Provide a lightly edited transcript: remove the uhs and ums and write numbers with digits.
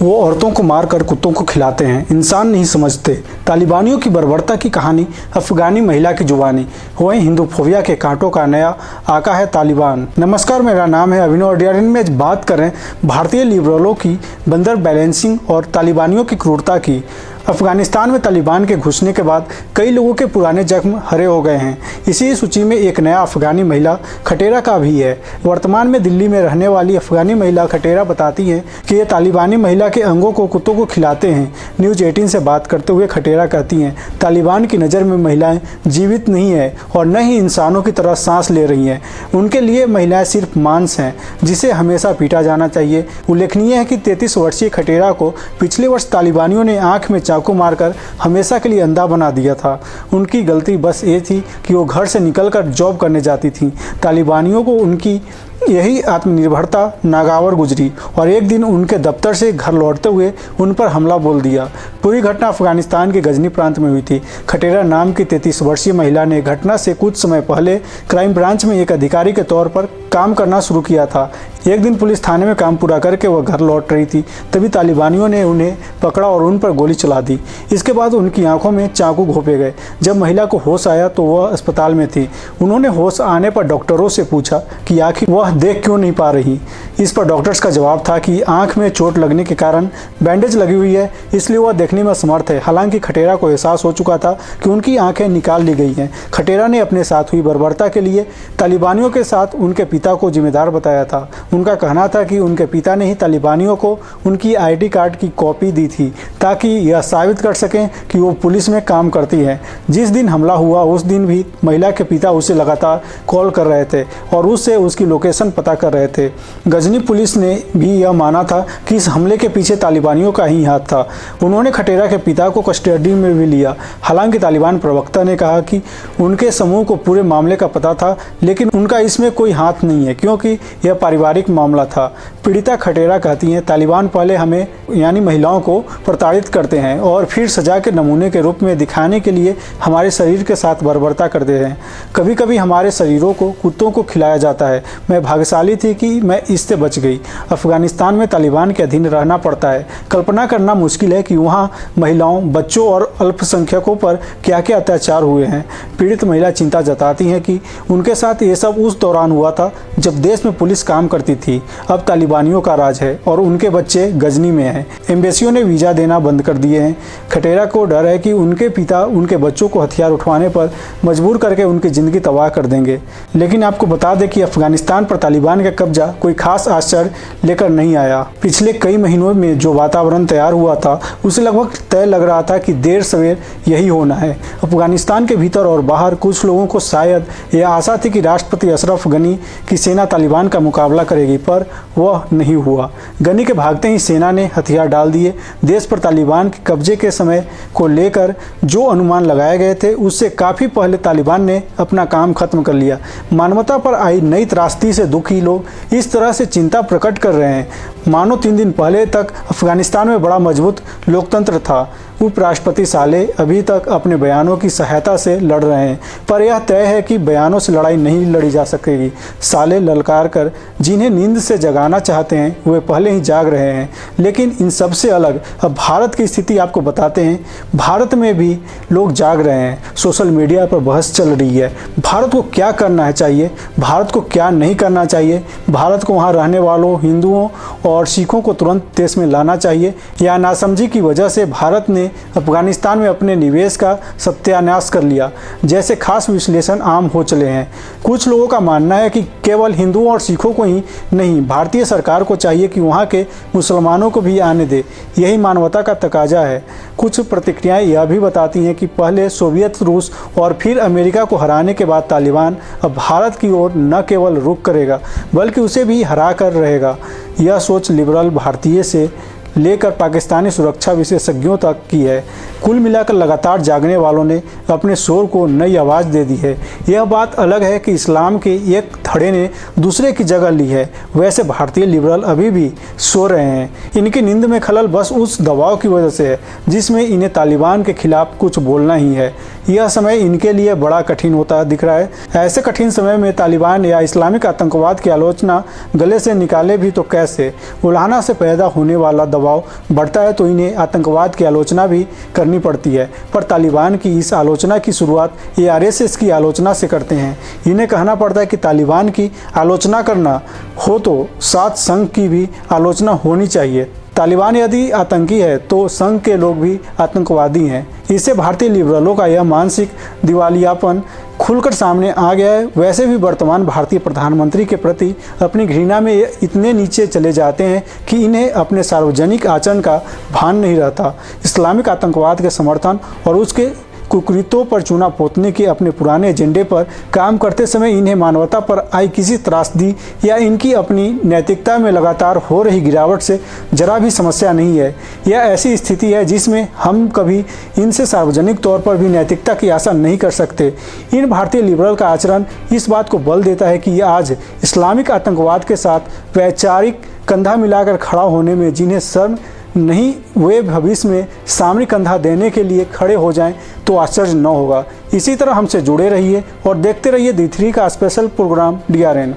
वो औरतों को मारकर कुत्तों को खिलाते हैं, इंसान नहीं समझते। तालिबानियों की बर्बरता की कहानी, अफगानी महिला की जुबानी, वहीं हिंदूफोबिया के कांटों का नया आका है तालिबान। नमस्कार, मेरा नाम है अभिनव अडियारिन। में बात करें भारतीय लिबरलों की बंदर बैलेंसिंग और तालिबानियों की क्रूरता की। अफगानिस्तान में तालिबान के घुसने के बाद कई लोगों के पुराने जख्म हरे हो गए हैं। इसी सूची में एक नया अफगानी महिला खटेरा का भी है। वर्तमान में दिल्ली में रहने वाली अफगानी महिला खटेरा बताती है कि ये तालिबानी महिला के अंगों को कुत्तों को खिलाते हैं। न्यूज़ 18 से बात करते हुए खटेरा कहती हैं, तालिबान की नज़र में महिलाएं जीवित नहीं है और न ही इंसानों की तरह सांस ले रही हैं। उनके लिए महिलाएं सिर्फ मांस हैं जिसे हमेशा पीटा जाना चाहिए। उल्लेखनीय है कि 33 वर्षीय खटेरा को पिछले वर्ष तालिबानियों ने आँख में चाकू मारकर हमेशा के लिए अंधा बना दिया था। उनकी गलती बस ये थी कि वो घर से निकलकर जॉब करने जाती थी। तालिबानियों को उनकी यही आत्मनिर्भरता नागवार गुजरी और एक दिन उनके दफ्तर से घर लौटते हुए उन पर हमला बोल दिया। पूरी घटना अफगानिस्तान के गजनी प्रांत में हुई थी। खटेरा नाम की 33 वर्षीय महिला ने घटना से कुछ समय पहले क्राइम ब्रांच में एक अधिकारी के तौर पर काम करना शुरू किया था। एक दिन पुलिस थाने में काम पूरा करके वह घर लौट रही थी, तभी तालिबानियों ने उन्हें पकड़ा और उन पर गोली चला दी। इसके बाद उनकी आंखों में चाकू घोंपे गए। जब महिला को होश आया तो वह अस्पताल में थी। उन्होंने होश आने पर डॉक्टरों से पूछा कि आखिर वह देख क्यों नहीं पा रही। इस पर डॉक्टर्स का जवाब था कि आंख में चोट लगने के कारण बैंडेज लगी हुई है, इसलिए वह देखने में असमर्थ है। हालांकि खटेरा को एहसास हो चुका था कि उनकी आंखें निकाल ली गई हैं। खटेरा ने अपने साथ हुई बर्बरता के लिए तालिबानियों के साथ उनके पिता को जिम्मेदार बताया था। उनका कहना था कि उनके पिता ने ही तालिबानियों को उनकी आईडी कार्ड की कॉपी दी थी ताकि यह साबित कर सकें कि वो पुलिस में काम करती है। जिस दिन हमला हुआ उस दिन भी महिला के पिता उसे लगातार कॉल कर रहे थे और उससे उसकी लोकेशन पता कर रहे थे। गजनी पुलिस ने भी यह माना था कि इस हमले के पीछे तालिबानियों का ही हाथ था। उन्होंने खटेरा के पिता को कस्टडी में भी लिया। हालांकि तालिबान प्रवक्ता ने कहा कि उनके समूह को पूरे मामले का पता था, लेकिन उनका इसमें कोई हाथ नहीं है क्योंकि यह पारिवारिक मामला था। पीड़िता खटेरा कहती हैं, तालिबान पहले हमें यानी महिलाओं को प्रताड़ित करते हैं और फिर सजा के नमूने के रूप में दिखाने के लिए हमारे शरीर के साथ बर्बरता करते हैं। कभी कभी हमारे शरीरों को कुत्तों को खिलाया जाता है। मैं भाग्यशाली थी कि मैं इससे बच गई। अफगानिस्तान में तालिबान के अधीन रहना पड़ता है। कल्पना करना मुश्किल है कि वहाँ महिलाओं, बच्चों और अल्पसंख्यकों पर क्या क्या अत्याचार हुए हैं। पीड़ित महिला चिंता जताती हैं कि उनके साथ ये सब उस दौरान हुआ था जब देश में पुलिस काम करती थी। अब तालिबानियों का राज है और उनके बच्चे गजनी में हैं। एम्बेसियों ने वीज़ा देना बंद कर दिए हैं। खटेरा को डर है कि उनके पिता उनके बच्चों को हथियार उठवाने पर मजबूर करके उनकी ज़िंदगी तबाह कर देंगे। लेकिन आपको बता दें कि अफगानिस्तान पर तालिबान का कब्जा कोई खास आश्चर्य लेकर नहीं आया। पिछले कई महीनों में जो वातावरण तैयार हुआ था उसे लगभग तय लग रहा था कि देर सवेर यही होना है। अफगानिस्तान के भीतर और बाहर कुछ लोगों को शायद यह आशा थी कि राष्ट्रपति अशरफ गनी की सेना तालिबान का मुकाबला करेगी, पर वह नहीं हुआ। गनी के भागते ही सेना ने हथियार डाल दिए। देश पर तालिबान के कब्जे के समय को लेकर जो अनुमान लगाए गए थे उससे काफ़ी पहले तालिबान ने अपना काम खत्म कर लिया। मानवता पर आई नई त्रासदी से दुखी लोग इस तरह से चिंता प्रकट कर रहे हैं मानो 3 दिन पहले तक अफगानिस्तान में बड़ा मजबूत लोकतंत्र था। उपराष्ट्रपति साले अभी तक अपने बयानों की सहायता से लड़ रहे हैं, पर यह तय है कि बयानों से लड़ाई नहीं लड़ी जा सकेगी। साले ललकार कर जिन्हें नींद से जगाना चाहते हैं वे पहले ही जाग रहे हैं। लेकिन इन सब से अलग अब भारत की स्थिति आपको बताते हैं। भारत में भी लोग जाग रहे हैं। सोशल मीडिया पर बहस चल रही है। भारत को क्या करना चाहिए, भारत को क्या नहीं करना चाहिए, भारत को वहाँ रहने वालों हिंदुओं और सिखों को तुरंत देश में लाना चाहिए या नासमझी की वजह से भारत ने अफगानिस्तान में अपने निवेश का सत्यानाश कर लिया, जैसे खास विश्लेषण आम हो चले हैं। कुछ लोगों का मानना है कि केवल हिंदुओं और सिखों को ही नहीं, भारतीय सरकार को चाहिए कि वहाँ के मुसलमानों को भी आने दे। यही मानवता का तकाजा है। कुछ प्रतिक्रियाएं यह भी बताती हैं कि पहले सोवियत रूस और फिर अमेरिका को हराने के बाद तालिबान अब भारत की ओर न केवल रुख करेगा बल्कि उसे भी हरा कर रहेगा। यह सोच लिबरल भारतीय से लेकर पाकिस्तानी सुरक्षा विशेषज्ञों तक की है। कुल मिलाकर लगातार जागने वालों ने अपने शोर को नई आवाज़ दे दी है। यह बात अलग है कि इस्लाम के एक धड़े ने दूसरे की जगह ली है। वैसे भारतीय लिबरल अभी भी सो रहे हैं। इनकी नींद में खलल बस उस दबाव की वजह से है जिसमें इन्हें तालिबान के खिलाफ कुछ बोलना ही है। यह समय इनके लिए बड़ा कठिन होता दिख रहा है। ऐसे कठिन समय में तालिबान या इस्लामिक आतंकवाद की आलोचना गले से निकाले भी तो कैसे। उलाहना से पैदा होने वाला दबाव बढ़ता है तो इन्हें आतंकवाद की आलोचना भी करनी पड़ती है। पर तालिबान की इस आलोचना की शुरुआत ये आरएसएस की आलोचना से करते हैं। इन्हें कहना पड़ता है कि तालिबान की आलोचना करना हो तो साथ संघ की भी आलोचना होनी चाहिए। तालिबान यदि आतंकी है तो संघ के लोग भी आतंकवादी हैं। इससे भारतीय लिबरलों का यह मानसिक दिवालियापन खुलकर सामने आ गया है। वैसे भी वर्तमान भारतीय प्रधानमंत्री के प्रति अपनी घृणा में इतने नीचे चले जाते हैं कि इन्हें अपने सार्वजनिक आचरण का भान नहीं रहता। इस्लामिक आतंकवाद के समर्थन और उसके कुकृत्यों पर चूना पोतने के अपने पुराने एजेंडे पर काम करते समय इन्हें मानवता पर आई किसी त्रासदी या इनकी अपनी नैतिकता में लगातार हो रही गिरावट से जरा भी समस्या नहीं है। यह ऐसी स्थिति है जिसमें हम कभी इनसे सार्वजनिक तौर पर भी नैतिकता की आशा नहीं कर सकते। इन भारतीय लिबरल का आचरण इस बात को बल देता है कि आज इस्लामिक आतंकवाद के साथ वैचारिक कंधा मिलाकर खड़ा होने में जिन्हें शर्म नहीं, वे भविष्य में सामने कंधा देने के लिए खड़े हो जाएं तो आश्चर्य न होगा। इसी तरह हमसे जुड़े रहिए और देखते रहिए D3 का स्पेशल प्रोग्राम DRN।